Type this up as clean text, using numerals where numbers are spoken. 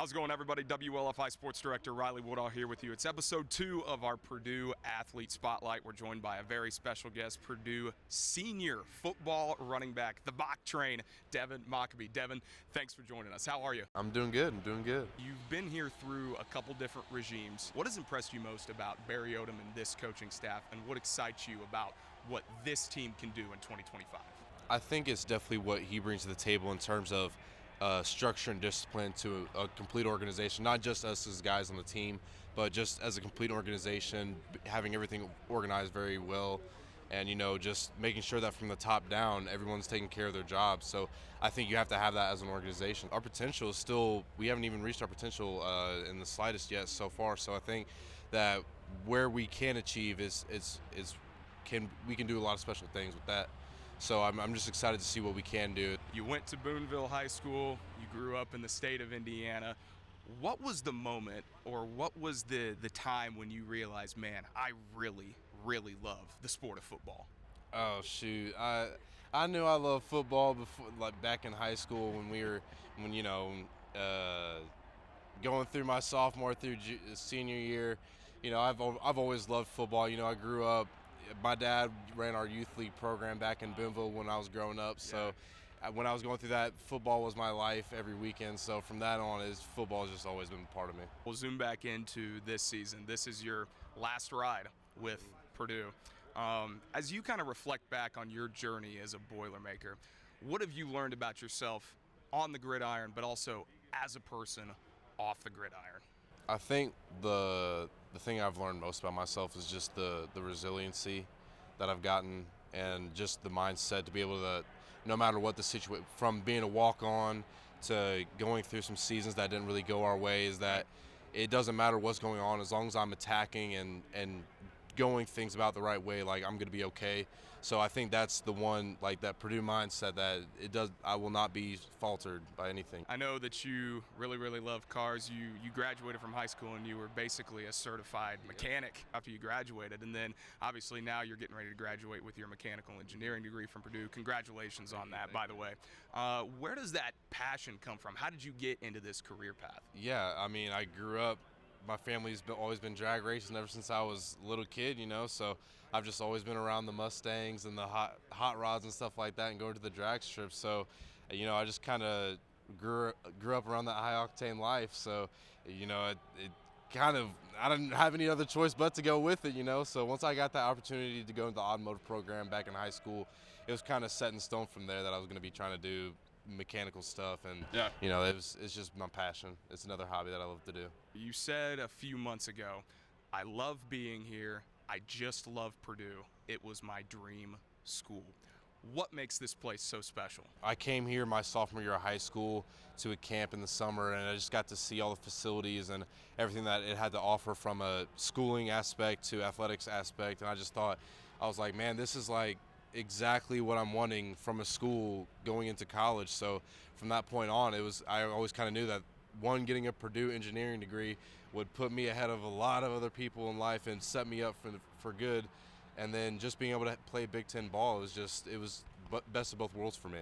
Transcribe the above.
How's it going, everybody? WLFI Sports Director Riley Woodall here with you. It's episode 2 of our Purdue Athlete Spotlight. We're joined by a very special guest, Purdue senior football running back, the Bach train, Devin Mockobee. Devin, thanks for joining us. How are you? I'm doing good. You've been here through a couple different regimes. What has impressed you most about Barry Odom and this coaching staff, and what excites you about what this team can do in 2025? I think it's definitely what he brings to the table in terms of structure and discipline to a complete organization, not just us as guys on the team, but just as a complete organization, having everything organized very well, and just making sure that from the top down, everyone's taking care of their jobs. So I think you have to have that as an organization. Our potential is still, we haven't even reached our potential in the slightest yet so far. So I think that where we can achieve we can do a lot of special things with that. So I'm just excited to see what we can do. You went to Boonville High School. You grew up in the state of Indiana. What was the moment, or what was the time when you realized, man, I really, really love the sport of football? Oh shoot, I knew I loved football before, like back in high school going through my sophomore through senior year. I've always loved football. I grew up. My dad ran our youth league program back in Boonville when I was growing up. So when I was going through that, football was my life every weekend. So from that on, football has just always been part of me. We'll zoom back into this season. This is your last ride with Purdue. As you kind of reflect back on your journey as a Boilermaker, what have you learned about yourself on the gridiron, but also as a person off the gridiron? I think the thing I've learned most about myself is just the resiliency that I've gotten, and just the mindset to be able to, no matter what the situation, from being a walk-on to going through some seasons that didn't really go our way, is that it doesn't matter what's going on as long as I'm attacking and going things about the right way, like I'm going to be okay. So I think that's the one, like that Purdue mindset, that I will not be faltered by anything. I know that you really, really love cars. You graduated from high school and you were basically a certified mechanic after you graduated, and then obviously now you're getting ready to graduate with your mechanical engineering degree from Purdue. Congratulations on that, by the way. Where does that passion come from? How did you get into this career path? Yeah, I mean, I grew up, my family's always been drag racing ever since I was a little kid, so I've just always been around the Mustangs and the hot rods and stuff like that, and going to the drag strips. So, I just kind of grew up around that high octane life. So, it kind of, I didn't have any other choice but to go with it, So once I got that opportunity to go into the automotive program back in high school, it was kind of set in stone from there that I was going to be trying to do mechanical stuff, and it's just my passion. It's another hobby that I love to do. You said a few months ago, I love being here. I just love Purdue. It was my dream school. What makes this place so special? I came here my sophomore year of high school to a camp in the summer, and I just got to see all the facilities and everything that it had to offer, from a schooling aspect to athletics aspect. And I just thought, I was like, man, this is like exactly what I'm wanting from a school going into college. So from that point on, I always kind of knew that getting a Purdue engineering degree would put me ahead of a lot of other people in life and set me up for good. And then just being able to play Big Ten ball, it was best of both worlds for me.